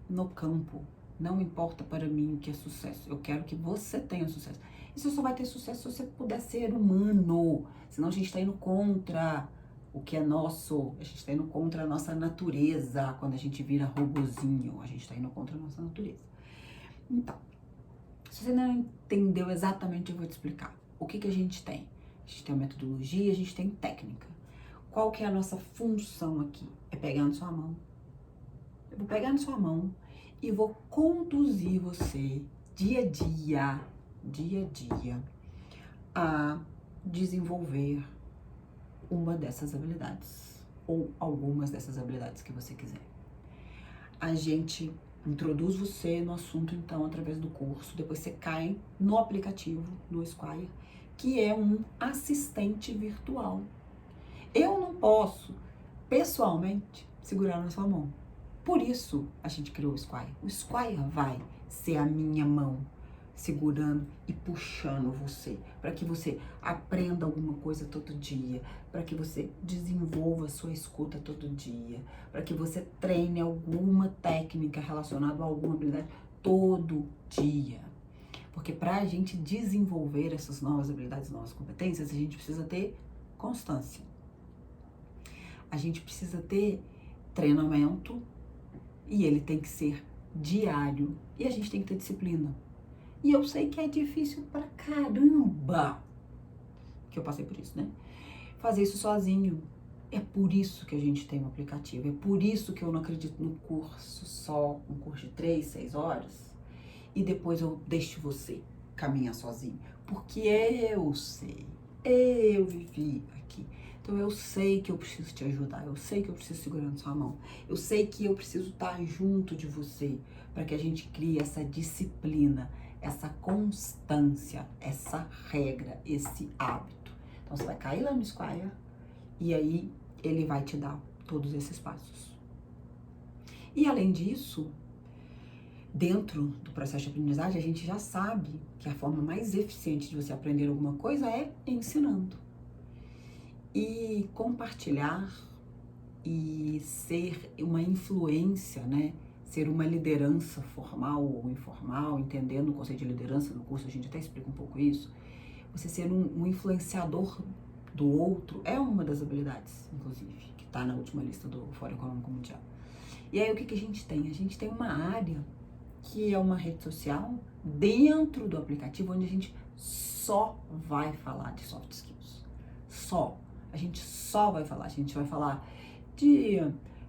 no campo. Não importa para mim o que é sucesso. Eu quero que você tenha sucesso. E você só vai ter sucesso se você puder ser humano. Senão a gente está indo contra o que é nosso. A gente está indo contra a nossa natureza. Quando a gente vira robozinho, a gente está indo contra a nossa natureza. Então, se você não entendeu exatamente, eu vou te explicar. O que a gente tem? A gente tem metodologia, a gente tem técnica. Qual que é a nossa função aqui? É pegar na sua mão. Eu vou pegar na sua mão e vou conduzir você dia a dia, a desenvolver uma dessas habilidades ou algumas dessas habilidades que você quiser. A gente introduz você no assunto, então, através do curso. Depois você cai no aplicativo, no Squire, que é um assistente virtual. Eu não posso, pessoalmente, segurar na sua mão. Por isso, a gente criou o Squire. O Squire vai ser a minha mão, segurando e puxando você, para que você aprenda alguma coisa todo dia, para que você desenvolva a sua escuta todo dia, para que você treine alguma técnica relacionada a alguma habilidade todo dia. Porque para a gente desenvolver essas novas habilidades, novas competências, a gente precisa ter constância. A gente precisa ter treinamento e ele tem que ser diário. E a gente tem que ter disciplina. E eu sei que é difícil pra caramba, que eu passei por isso, né? Fazer isso sozinho. É por isso que a gente tem um aplicativo. É por isso que eu não acredito no curso só, um curso de 3, 6 horas. E depois eu deixo você caminhar sozinho. Porque eu sei, eu vivi aqui. Então eu sei que eu preciso te ajudar, eu sei que eu preciso segurar na sua mão. Eu sei que eu preciso estar junto de você para que a gente crie essa disciplina, essa constância, essa regra, esse hábito. Então você vai cair lá no Squire e aí ele vai te dar todos esses passos. E além disso, dentro do processo de aprendizagem, a gente já sabe que a forma mais eficiente de você aprender alguma coisa é ensinando. E compartilhar e ser uma influência, né? Ser uma liderança formal ou informal, entendendo o conceito de liderança no curso, a gente até explica um pouco isso. Você ser um influenciador do outro é uma das habilidades, inclusive, que está na última lista do Fórum Econômico Mundial. E aí o que a gente tem? A gente tem uma área que é uma rede social dentro do aplicativo onde a gente só vai falar de soft skills. Só. A gente só vai falar. A gente vai falar de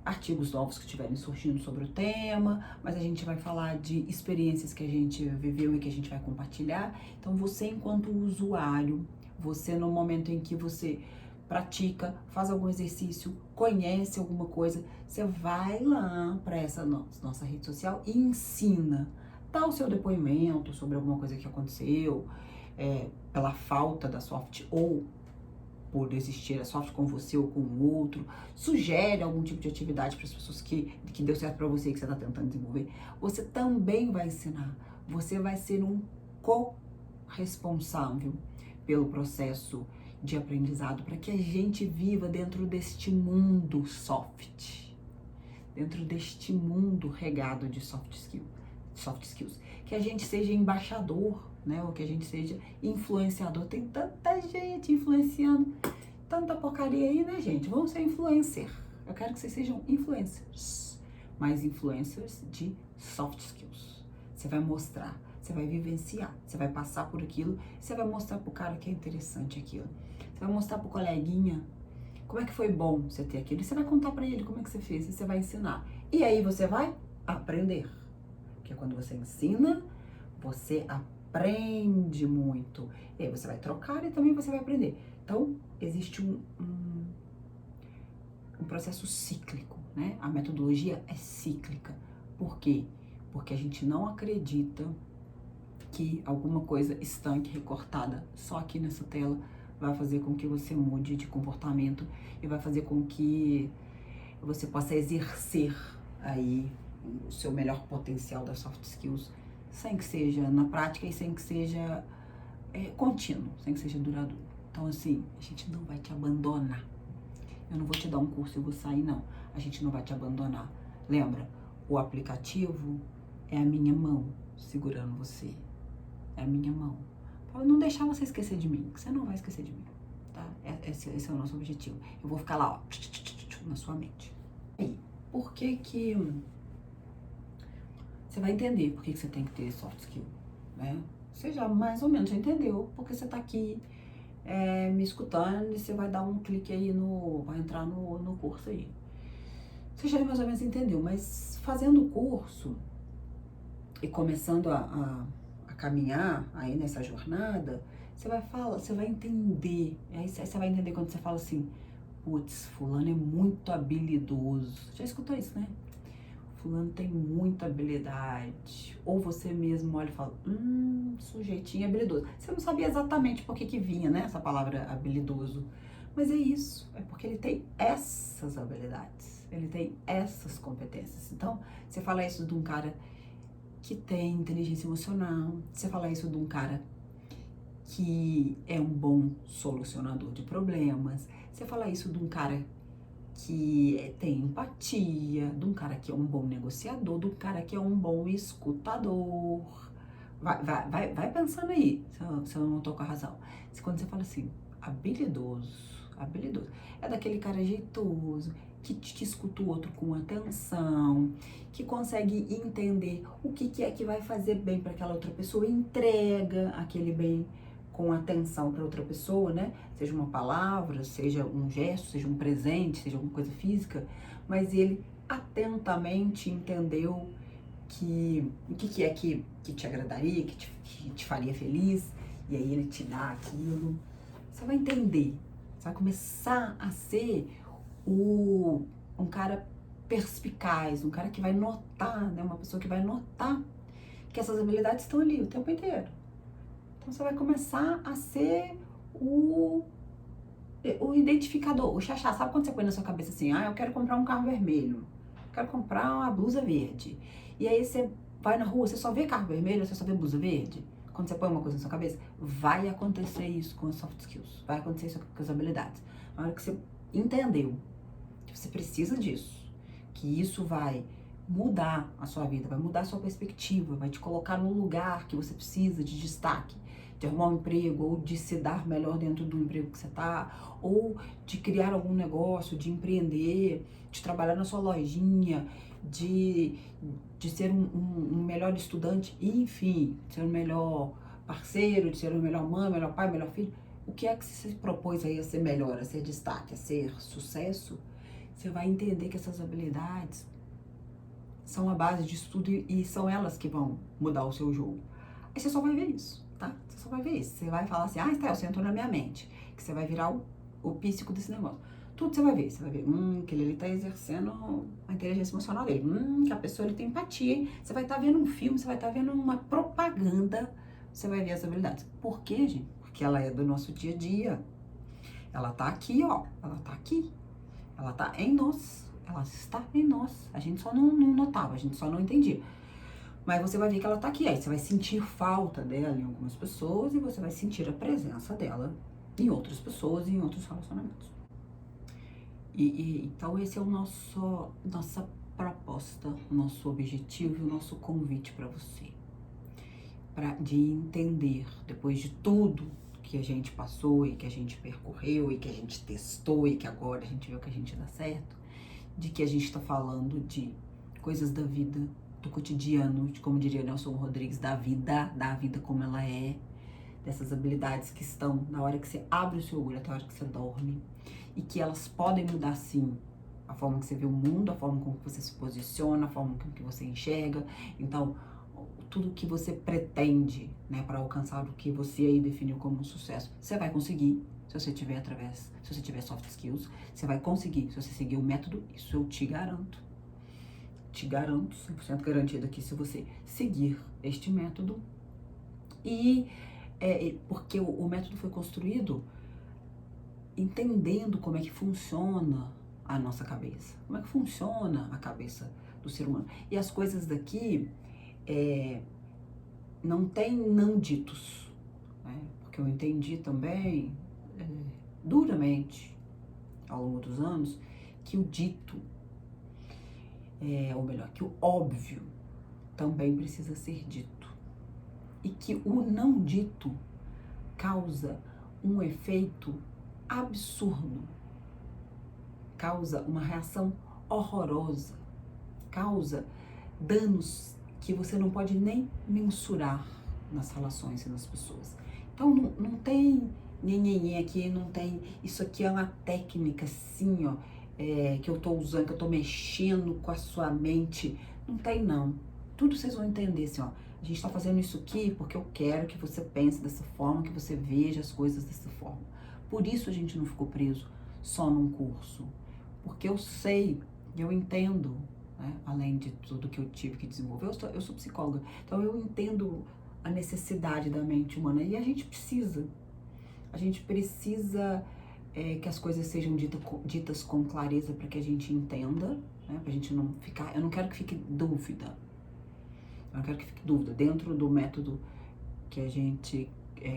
artigos novos que estiverem surgindo sobre o tema, mas a gente vai falar de experiências que a gente viveu e que a gente vai compartilhar. Então você, enquanto usuário, você no momento em que você pratica, faz algum exercício, conhece alguma coisa, você vai lá para essa nossa rede social e ensina. Dá o seu depoimento sobre alguma coisa que aconteceu, pela falta da soft ou por existir a soft com você ou com o outro, sugere algum tipo de atividade para as pessoas que deu certo para você e que você está tentando desenvolver. Você também vai ensinar. Você vai ser um co-responsável pelo processo de aprendizado, para que a gente viva dentro deste mundo soft, dentro deste mundo regado de soft skills, que a gente seja embaixador, né, ou que a gente seja influenciador. Tem tanta gente influenciando, tanta porcaria aí, né, gente? Vamos ser influencer. Eu quero que vocês sejam influencers, mas influencers de soft skills. Você vai mostrar, você vai vivenciar, você vai passar por aquilo, você vai mostrar pro cara que é interessante aquilo. Você vai mostrar pro coleguinha como é que foi bom você ter aquilo. E você vai contar pra ele como é que você fez, e você vai ensinar. E aí você vai aprender. Porque quando você ensina, você aprende muito. E aí você vai trocar e também você vai aprender. Então, existe um processo cíclico, né? A metodologia é cíclica. Por quê? Porque a gente não acredita que alguma coisa estanque, recortada só aqui nessa tela, vai fazer com que você mude de comportamento e vai fazer com que você possa exercer aí o seu melhor potencial das soft skills, sem que seja na prática e sem que seja contínuo, sem que seja duradouro. Então, assim, a gente não vai te abandonar. Eu não vou te dar um curso e vou sair, não. A gente não vai te abandonar. Lembra, o aplicativo é a minha mão segurando você. É a minha mão. Para não deixar você esquecer de mim, que você não vai esquecer de mim, tá? Esse é o nosso objetivo. Eu vou ficar lá, ó, na sua mente. E aí, por que que... Você vai entender por que você tem que ter soft skill, né? Você já mais ou menos já entendeu, porque você tá aqui me escutando e você vai dar um clique aí vai entrar no curso aí. Você já mais ou menos entendeu, mas fazendo o curso e começando a caminhar aí nessa jornada, você vai entender. Aí você vai entender quando você fala assim, putz, fulano é muito habilidoso. Já escutou isso, né? Fulano tem muita habilidade. Ou você mesmo olha e fala, sujeitinho habilidoso. Você não sabia exatamente por que vinha, né, essa palavra habilidoso. Mas é isso, é porque ele tem essas habilidades, ele tem essas competências. Então, você fala isso de um cara que tem inteligência emocional, você fala isso de um cara que é um bom solucionador de problemas, você fala isso de um cara que tem empatia, de um cara que é um bom negociador, de um cara que é um bom escutador. Vai pensando aí, se eu não tô com a razão. Quando você fala assim, habilidoso, é daquele cara jeitoso, que escuta o outro com atenção, que consegue entender o que é que vai fazer bem para aquela outra pessoa, entrega aquele bem com atenção para outra pessoa, né? Seja uma palavra, seja um gesto, seja um presente, seja alguma coisa física, mas ele atentamente entendeu o que é que te agradaria, que te faria feliz, e aí ele te dá aquilo. Você vai entender, você vai começar a ser um cara perspicaz, um cara que vai notar, né? Uma pessoa que vai notar que essas habilidades estão ali o tempo inteiro. Então você vai começar a ser o identificador, o xaxá. Sabe quando você põe na sua cabeça assim, eu quero comprar um carro vermelho, quero comprar uma blusa verde. E aí você vai na rua, você só vê carro vermelho, você só vê blusa verde. Quando você põe uma coisa na sua cabeça, vai acontecer isso com as soft skills, vai acontecer isso com as habilidades. Na hora que você entendeu que você precisa disso, que isso vai mudar a sua vida, vai mudar a sua perspectiva, vai te colocar no lugar que você precisa de destaque, de arrumar um emprego, ou de se dar melhor dentro do emprego que você tá, ou de criar algum negócio, de empreender, de trabalhar na sua lojinha, de ser um melhor estudante, enfim, de ser um melhor parceiro, de ser um melhor mãe, melhor pai, melhor filho. O que é que você se propôs aí a ser melhor, a ser destaque, a ser sucesso? Você vai entender que essas habilidades são a base de estudo e são elas que vão mudar o seu jogo. Aí você só vai ver isso, tá? Você só vai ver isso. Você vai falar assim, Estel, você entrou na minha mente. Que você vai virar o psíquico desse negócio. Tudo você vai ver. Você vai ver, que ele tá exercendo a inteligência emocional dele. Que a pessoa, ele tem empatia, hein? Você vai estar vendo um filme, você vai estar vendo uma propaganda, você vai ver as habilidades. Por quê, gente? Porque ela é do nosso dia a dia. Ela tá aqui, ó. Ela tá aqui. Ela tá em nós. Ela está em nós. A gente só não notava, a gente só não entendia. Mas você vai ver que ela tá aqui. Aí você vai sentir falta dela em algumas pessoas e você vai sentir a presença dela em outras pessoas e em outros relacionamentos. Então esse é o nossa proposta, o nosso objetivo e o nosso convite para você. De entender, depois de tudo que a gente passou e que a gente percorreu e que a gente testou e que agora a gente viu que a gente dá certo, de que a gente está falando de coisas da vida, do cotidiano, de, como diria Nelson Rodrigues, da vida como ela é, dessas habilidades que estão na hora que você abre o seu olho até a hora que você dorme, e que elas podem mudar sim a forma que você vê o mundo, a forma como você se posiciona, a forma com que você enxerga. Então, tudo que você pretende, né, para alcançar o que você aí definiu como um sucesso, você vai conseguir se você tiver se você tiver soft skills, você vai conseguir se você seguir o método, isso eu te garanto. Te garanto, 100% garantido que se você seguir este método, porque o método foi construído entendendo como é que funciona a nossa cabeça, como é que funciona a cabeça do ser humano. E as coisas daqui não tem não ditos, né? Porque eu entendi também duramente ao longo dos anos que o dito, ou melhor, que o óbvio também precisa ser dito e que o não dito causa um efeito absurdo, causa uma reação horrorosa, causa danos que você não pode nem mensurar nas relações e nas pessoas. Então não tem nhenhenhen aqui, não tem, isso aqui é uma técnica assim, ó, que eu tô usando, que eu tô mexendo com a sua mente, não tem não. Tudo vocês vão entender assim, ó, a gente tá fazendo isso aqui porque eu quero que você pense dessa forma, que você veja as coisas dessa forma. Por isso a gente não ficou preso só num curso, porque eu sei, eu entendo, né? Além de tudo que eu tive que desenvolver, eu sou psicóloga, então eu entendo a necessidade da mente humana e a gente precisa que as coisas sejam ditas com clareza para que a gente entenda, né? Pra gente não ficar, eu não quero que fique dúvida, eu não quero que fique dúvida. Dentro do método que a gente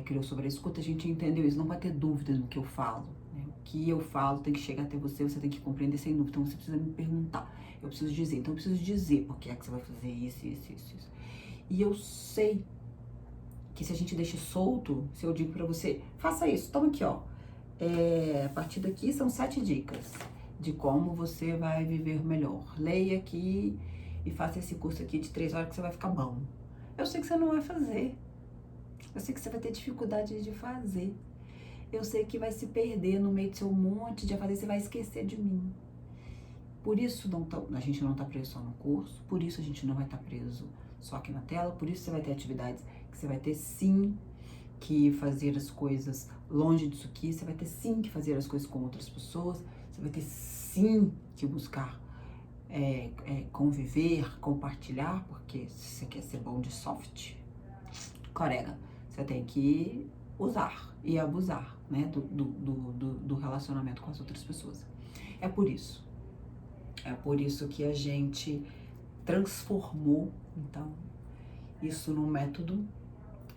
criou sobre a escuta, a gente entendeu isso, não vai ter dúvida no que eu falo, né? O que eu falo tem que chegar até você, você tem que compreender sem dúvida, então você precisa me perguntar, eu preciso dizer, então eu preciso dizer por que é que você vai fazer isso. E eu sei que se a gente deixa solto, se eu digo pra você, faça isso, toma aqui, ó, a partir daqui são 7 dicas de como você vai viver melhor, leia aqui e faça esse curso aqui de 3 horas que você vai ficar bom. Eu sei que você não vai fazer. Eu sei que você vai ter dificuldade de fazer. Eu sei que vai se perder no meio do seu monte de fazer, você vai esquecer de mim. Por isso a gente não tá preso só no curso, por isso a gente não vai estar preso só aqui na tela, por isso você vai ter atividades que você vai ter sim que fazer as coisas longe disso aqui, você vai ter sim que fazer as coisas com outras pessoas, você vai ter sim que buscar conviver, compartilhar, porque se você quer ser bom de soft, corega, você tem que usar e abusar, né, do relacionamento com as outras pessoas. É por isso que a gente transformou, então, isso num método.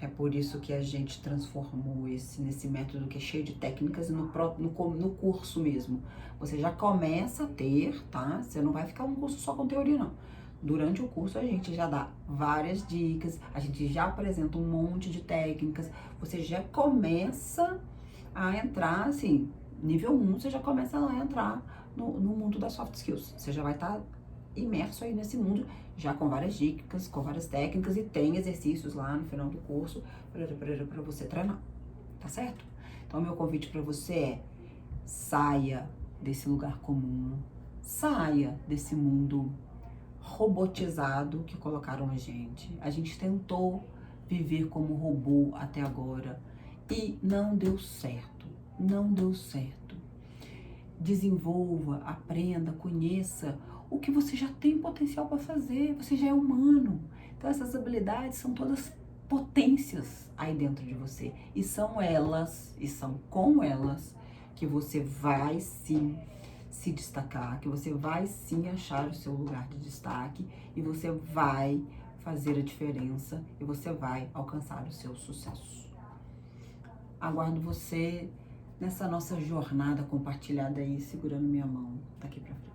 É por isso que a gente transformou nesse método que é cheio de técnicas e no curso mesmo. Você já começa a ter, tá? Você não vai ficar um curso só com teoria, não. Durante o curso a gente já dá várias dicas, a gente já apresenta um monte de técnicas, você já começa a entrar, assim, nível 1, você já começa a entrar no mundo das soft skills. Você já vai estar imerso aí nesse mundo, já com várias dicas, com várias técnicas, e tem exercícios lá no final do curso para você treinar, tá certo? Então, meu convite para você é: saia desse lugar comum, saia desse mundo robotizado que colocaram a gente. A gente tentou viver como robô até agora e não deu certo, não deu certo. Desenvolva, aprenda, conheça o que você já tem potencial para fazer, você já é humano. Então essas habilidades são todas potências aí dentro de você, e são elas, e são com elas que você vai sim se destacar, que você vai sim achar o seu lugar de destaque, e você vai fazer a diferença, e você vai alcançar o seu sucesso. Aguardo você nessa nossa jornada compartilhada aí, segurando minha mão daqui pra frente.